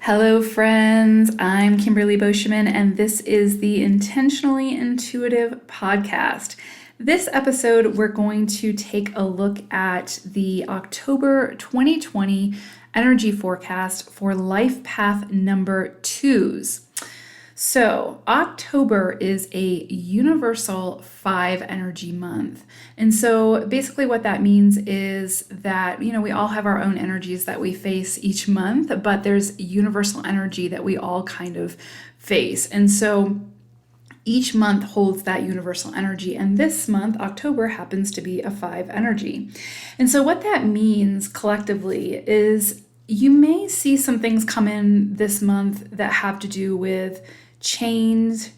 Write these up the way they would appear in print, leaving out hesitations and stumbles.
Hello, friends. I'm Kimberly Boschman, and this is the Intentionally Intuitive podcast. This episode, we're going to take a look at the October 2020 energy forecast for life path number twos. So, October is a universal 5 energy month. And so, basically, what that means is that, we all have our own energies that we face each month, but there's universal energy that we all kind of face. And so, each month holds that universal energy. And this month, October, happens to be a 5 energy. And so, what that means collectively is you may see some things come in this month that have to do with change,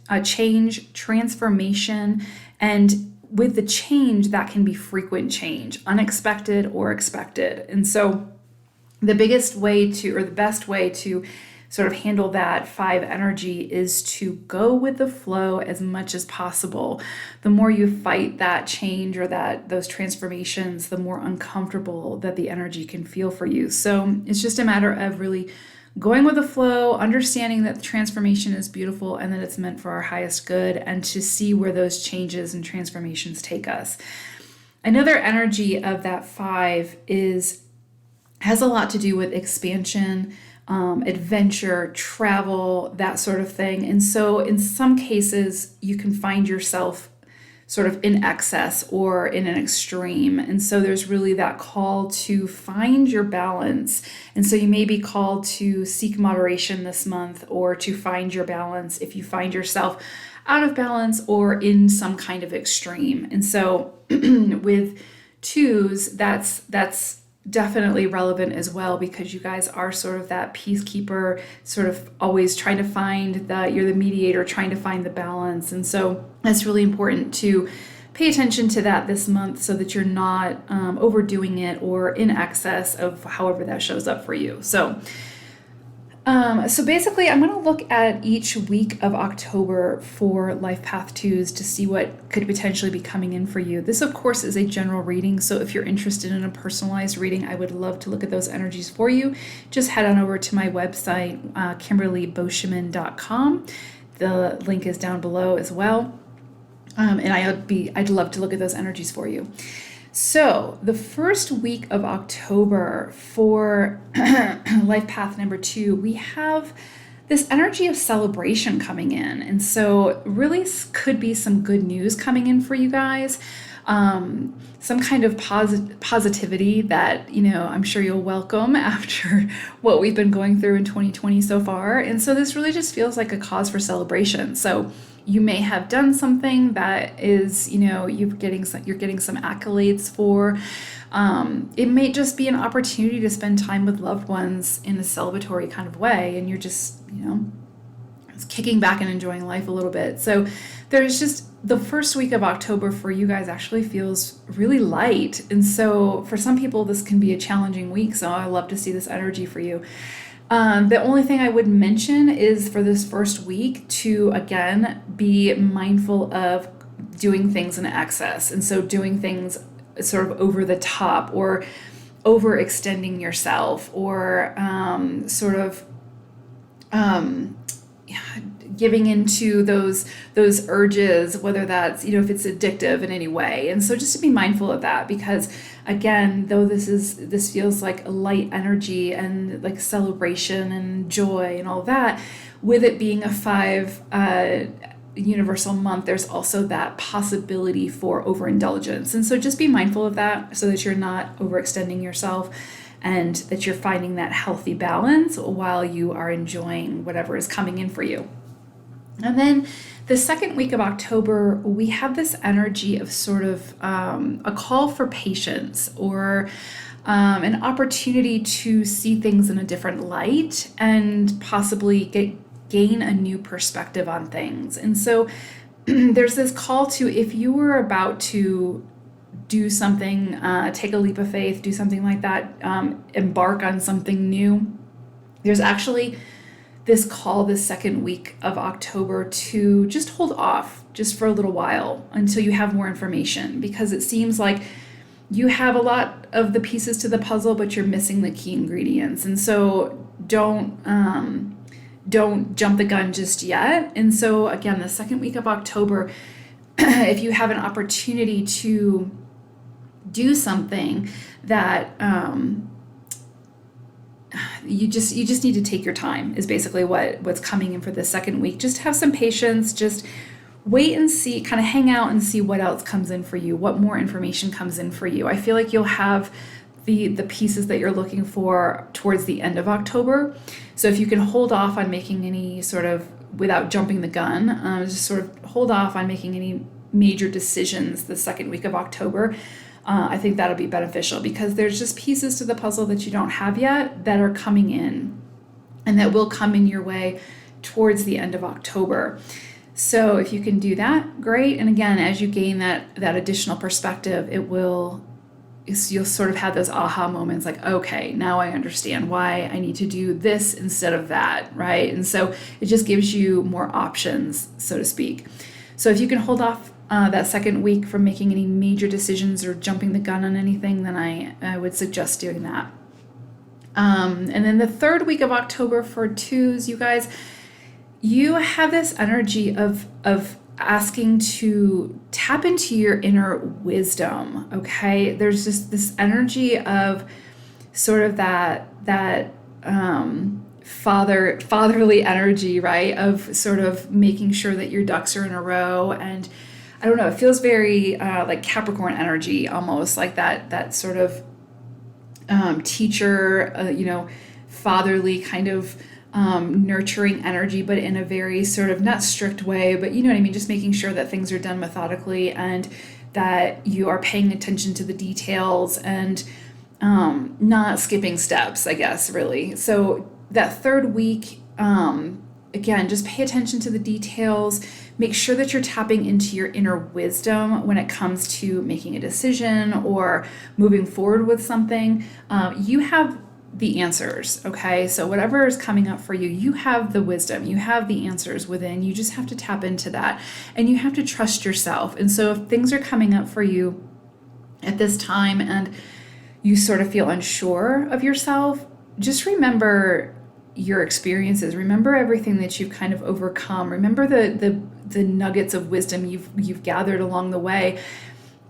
transformation, and with the change, that can be frequent change, unexpected or expected. And so the best way to sort of handle that 5 energy is to go with the flow as much as possible. The more you fight that change or those transformations, the more uncomfortable that the energy can feel for you. So it's just a matter of really going with the flow, understanding that the transformation is beautiful and that it's meant for our highest good, and to see where those changes and transformations take us. Another energy of that 5 has a lot to do with expansion, adventure, travel, that sort of thing. And so in some cases, you can find yourself sort of in excess or in an extreme. And so there's really that call to find your balance. And so you may be called to seek moderation this month, or to find your balance if you find yourself out of balance or in some kind of extreme. And so with twos, that's definitely relevant as well, because you guys are sort of that peacekeeper, sort of always trying to find you're the mediator, trying to find the balance. And so that's really important to pay attention to that this month, so that you're not overdoing it or in excess of however that shows up for you. So basically, I'm going to look at each week of October for Life Path 2s to see what could potentially be coming in for you. This, of course, is a general reading, so if you're interested in a personalized reading, I would love to look at those energies for you. Just head on over to my website, KimberlyBoschman.com. The link is down below as well, and I'd love to look at those energies for you. So the first week of October for Life Path number 2, we have this energy of celebration coming in. And so really could be some good news coming in for you guys. Some kind of positivity that, I'm sure you'll welcome after what we've been going through in 2020 so far. And so this really just feels like a cause for celebration. So you may have done something that is, you're getting some accolades for. It may just be an opportunity to spend time with loved ones in a celebratory kind of way, and you're just, kicking back and enjoying life a little bit. So there's just the first week of October for you guys actually feels really light. And so for some people, this can be a challenging week. So I love to see this energy for you. The only thing I would mention is for this first week to, again, be mindful of doing things in excess. And so doing things sort of over the top, or overextending yourself, or giving into those urges, whether that's, if it's addictive in any way. And so just to be mindful of that, because again, though this feels like a light energy and like celebration and joy and all that, with it being a 5 universal month, there's also that possibility for overindulgence. And so just be mindful of that, so that you're not overextending yourself, and that you're finding that healthy balance while you are enjoying whatever is coming in for you. And then the second week of October, we have this energy of sort of a call for patience, or an opportunity to see things in a different light, and possibly gain a new perspective on things. And so there's this call to, if you were about to do something, take a leap of faith, do something like that, embark on something new, there's actually this call this second week of October to just hold off just for a little while until you have more information, because it seems like you have a lot of the pieces to the puzzle, but you're missing the key ingredients. And so don't jump the gun just yet. And so again, the second week of October, if you have an opportunity to do something that you just need to take your time is basically what's coming in for the second week. Just have some patience, just wait and see, kind of hang out and see what else comes in for you, what more information comes in for you. I feel like you'll have the pieces that you're looking for towards the end of October. So if you can hold off on making any sort of, without jumping the gun, just sort of hold off on making any major decisions the second week of October, I think that'll be beneficial, because there's just pieces to the puzzle that you don't have yet that are coming in and that will come in your way towards the end of October. So if you can do that, great. And again, as you gain that additional perspective, you'll sort of have those aha moments like, okay, now I understand why I need to do this instead of that, right? And so it just gives you more options, so to speak. So if you can hold off that second week from making any major decisions or jumping the gun on anything, then I would suggest doing that. And then the third week of October for twos, you guys, you have this energy of asking to tap into your inner wisdom, okay? There's just this energy of sort of that fatherly energy, right? Of sort of making sure that your ducks are in a row. And I don't know, it feels very like Capricorn energy, almost like that sort of teacher, fatherly kind of nurturing energy, but in a very sort of not strict way, but you know what I mean? Just making sure that things are done methodically and that you are paying attention to the details and not skipping steps, I guess, really. So that third week, again, just pay attention to the details. Make sure that you're tapping into your inner wisdom when it comes to making a decision or moving forward with something. You have the answers, okay? So whatever is coming up for you, you have the wisdom, you have the answers within. You just have to tap into that, and you have to trust yourself. And so if things are coming up for you at this time and you sort of feel unsure of yourself, just remember your experiences. Remember everything that you've kind of overcome. Remember the nuggets of wisdom you've gathered along the way.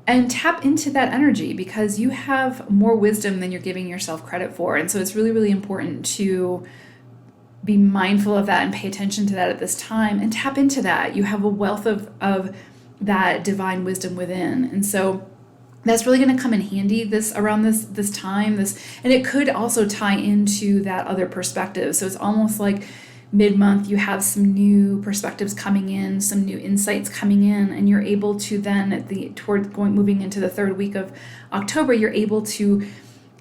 And tap into that energy, because you have more wisdom than you're giving yourself credit for. And so it's really, really important to be mindful of that and pay attention to that at this time and tap into that. You have a wealth of that divine wisdom within. And so that's really going to come in handy around this time. And it could also tie into that other perspective. So it's almost like mid-month, you have some new perspectives coming in, some new insights coming in, and you're able to then moving into the third week of October, you're able to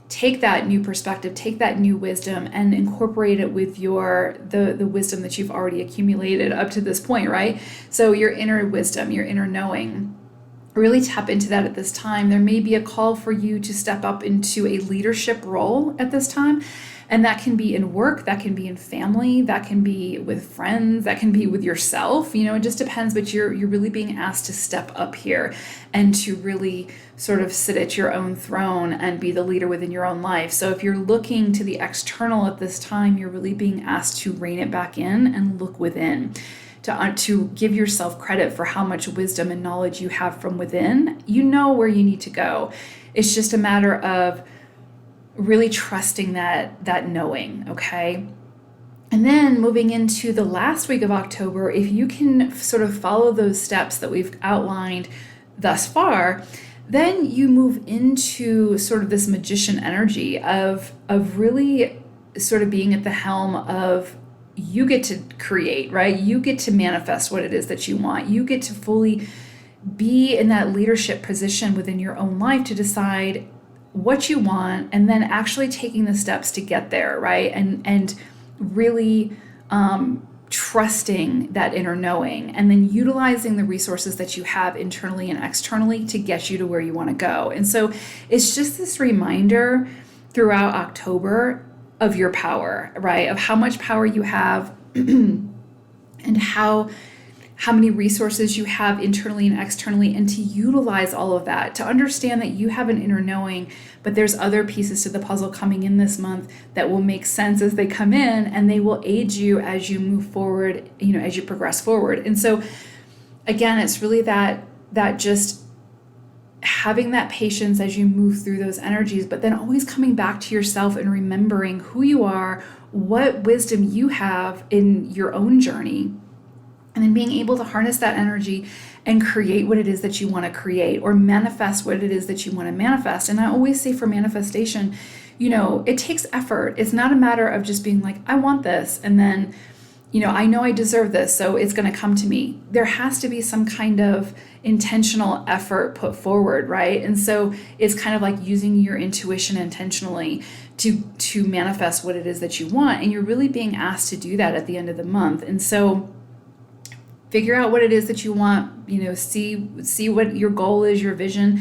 take that new perspective, take that new wisdom, and incorporate it with the wisdom that you've already accumulated up to this point, right? So your inner wisdom, your inner knowing, really tap into that at this time. There may be a call for you to step up into a leadership role at this time. And that can be in work, that can be in family, that can be with friends, that can be with yourself. It just depends, but you're really being asked to step up here and to really sort of sit at your own throne and be the leader within your own life. So if you're looking to the external at this time, you're really being asked to rein it back in and look within. To give yourself credit for how much wisdom and knowledge you have from within. You know where you need to go. It's just a matter of really trusting that knowing, okay? And then moving into the last week of October, if you can sort of follow those steps that we've outlined thus far, then you move into sort of this magician energy of really sort of being at the helm of, you get to create, right? You get to manifest what it is that you want. You get to fully be in that leadership position within your own life to decide what you want, and then actually taking the steps to get there, right? And really trusting that inner knowing, and then utilizing the resources that you have internally and externally to get you to where you want to go. And so it's just this reminder throughout October of your power, right? Of how much power you have and how how many resources you have internally and externally, and to utilize all of that, to understand that you have an inner knowing, but there's other pieces to the puzzle coming in this month that will make sense as they come in, and they will aid you as you move forward, as you progress forward. And so again, it's really that just having that patience as you move through those energies, but then always coming back to yourself and remembering who you are, what wisdom you have in your own journey, and then being able to harness that energy and create what it is that you want to create, or manifest what it is that you want to manifest. And I always say for manifestation, it takes effort. It's not a matter of just being like, I want this, and then, I know I deserve this, so it's going to come to me. There has to be some kind of intentional effort put forward, right? And so it's kind of like using your intuition intentionally to manifest what it is that you want. And you're really being asked to do that at the end of the month. And so figure out what it is that you want, see what your goal is, your vision,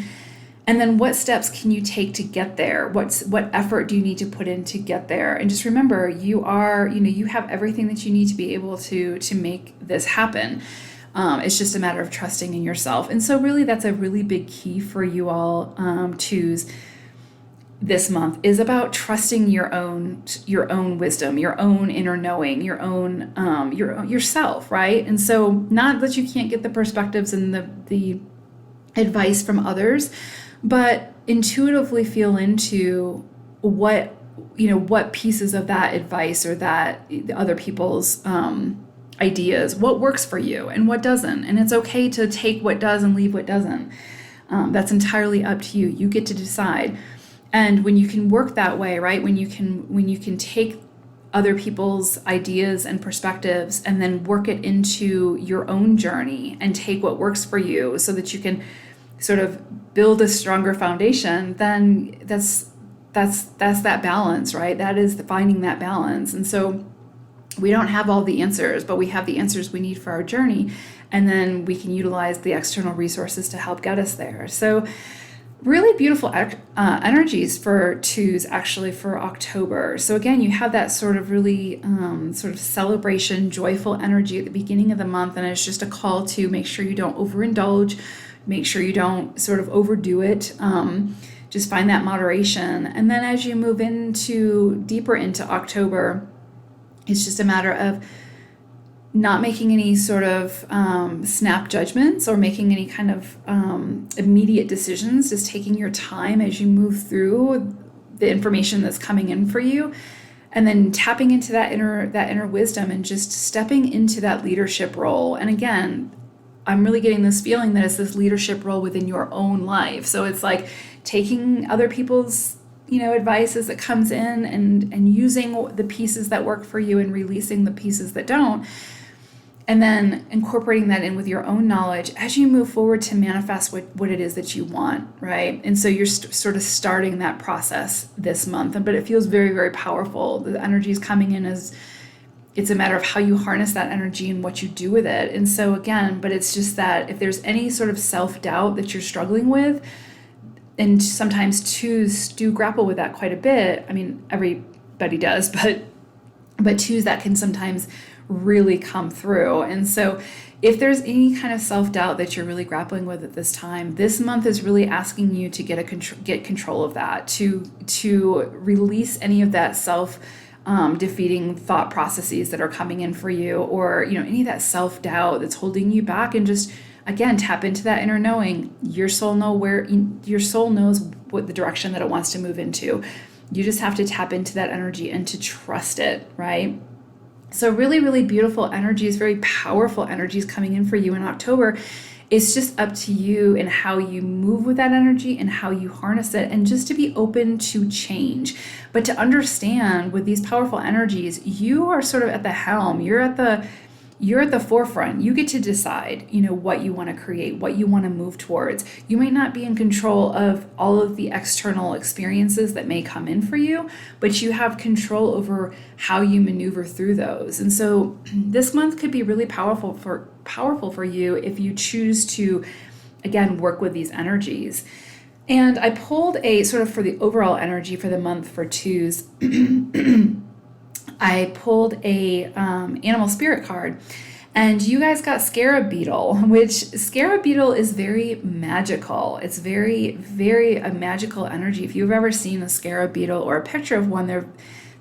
and then what steps can you take to get there? What effort do you need to put in to get there? And just remember, you have everything that you need to be able to make this happen. It's just a matter of trusting in yourself. And so really that's a really big key for you all, twos, this month is about trusting your own wisdom, your own inner knowing, your own yourself, right? And so not that you can't get the perspectives and the advice from others, but intuitively feel into what pieces of that advice or that other people's ideas, what works for you and what doesn't. And it's okay to take what does and leave what doesn't. That's entirely up to you. You get to decide. And when you can work that way, right? When you can take other people's ideas and perspectives and then work it into your own journey and take what works for you so that you can sort of build a stronger foundation, then that's that balance, right? That is finding that balance. And so we don't have all the answers, but we have the answers we need for our journey. And then we can utilize the external resources to help get us there. So really beautiful energies for twos actually for October. So again, you have that sort of really sort of celebration, joyful energy at the beginning of the month. And it's just a call to make sure you don't overindulge, make sure you don't sort of overdo it. Just find that moderation. And then as you move deeper into October, it's just a matter of not making any sort of snap judgments or making any kind of immediate decisions, just taking your time as you move through the information that's coming in for you, and then tapping into that inner wisdom and just stepping into that leadership role. And again, I'm really getting this feeling that it's this leadership role within your own life. So it's like taking other people's advice as it comes in and using the pieces that work for you and releasing the pieces that don't. And then incorporating that in with your own knowledge as you move forward to manifest what it is that you want, right? And so you're sort of starting that process this month, but it feels very, very powerful. The energy is coming in as it's a matter of how you harness that energy and what you do with it. And so again, but it's just that if there's any sort of self-doubt that you're struggling with, and sometimes twos do grapple with that quite a bit. I mean, everybody does, but twos that can sometimes really come through. And so if there's any kind of self-doubt that you're really grappling with at this time, this month is really asking you to get control of that, to release any of that defeating thought processes that are coming in for you, or any of that self-doubt that's holding you back, and just again tap into that inner knowing. Your soul knows what the direction that it wants to move into. You just have to tap into that energy and to trust it, right? So really, really beautiful energies, very powerful energies coming in for you in October. It's just up to you and how you move with that energy and how you harness it, and just to be open to change. But to understand with these powerful energies, you are sort of at the helm. You're at the forefront. You get to decide, what you want to create, what you want to move towards. You may not be in control of all of the external experiences that may come in for you, but you have control over how you maneuver through those. And so this month could be really powerful for you if you choose to, again, work with these energies. And I pulled a sort of for the overall energy for the month for twos. I pulled a animal spirit card, And you guys got scarab beetle, which scarab beetle is very magical. It's very, very a magical energy. If you've ever seen a scarab beetle or a picture of one,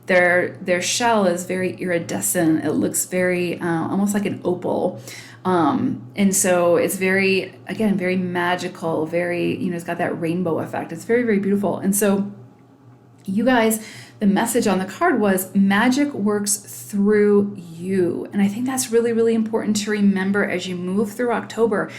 their shell is very iridescent. It looks very almost like an opal. And so it's very, again, very magical, very, it's got that rainbow effect. It's very, very beautiful. And so you guys, the message on the card was magic works through you. And I think that's really, really important to remember as you move through October,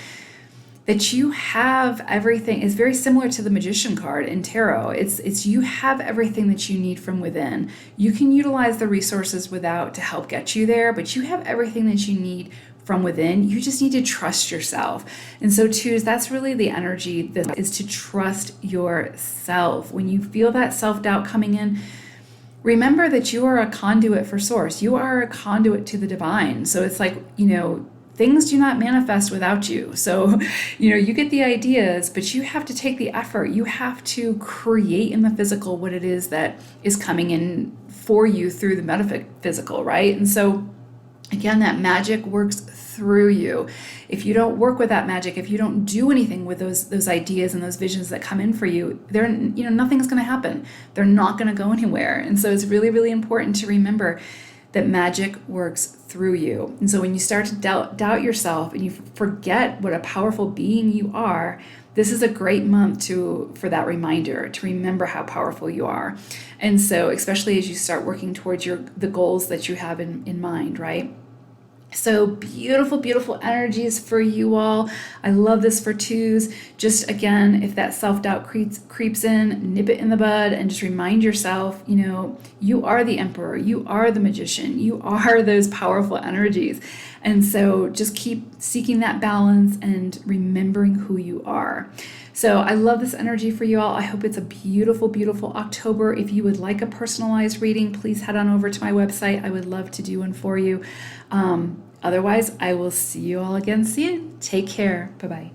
that you have everything. It's very similar to the magician card in tarot. It's you have everything that you need from within. You can utilize the resources without to help get you there, but you have everything that you need from within. You just need to trust yourself. And so too, that's really the energy that is to trust yourself. When you feel that self-doubt coming in, remember that you are a conduit for source. You are a conduit to the divine. So it's like, things do not manifest without you. So, you get the ideas, but you have to take the effort. You have to create in the physical what it is that is coming in for you through the metaphysical, right? And so again, that magic works through you. If you don't work with that magic, if you don't do anything with those ideas and those visions that come in for you, nothing's going to happen. They're not going to go anywhere. And so it's really, really important to remember that magic works through you. And so when you start to doubt yourself and you forget what a powerful being you are, this is a great month for that reminder, to remember how powerful you are. And so especially as you start working towards the goals that you have in mind, right? So beautiful, beautiful energies for you all. I love this for twos. Just again, if that self-doubt creeps in, nip it in the bud and just remind yourself, you are the emperor, you are the magician, you are those powerful energies. And so just keep seeking that balance and remembering who you are. So I love this energy for you all. I hope it's a beautiful, beautiful October. If you would like a personalized reading, please head on over to my website. I would love to do one for you. Otherwise, I will see you all again soon. Take care. Bye-bye.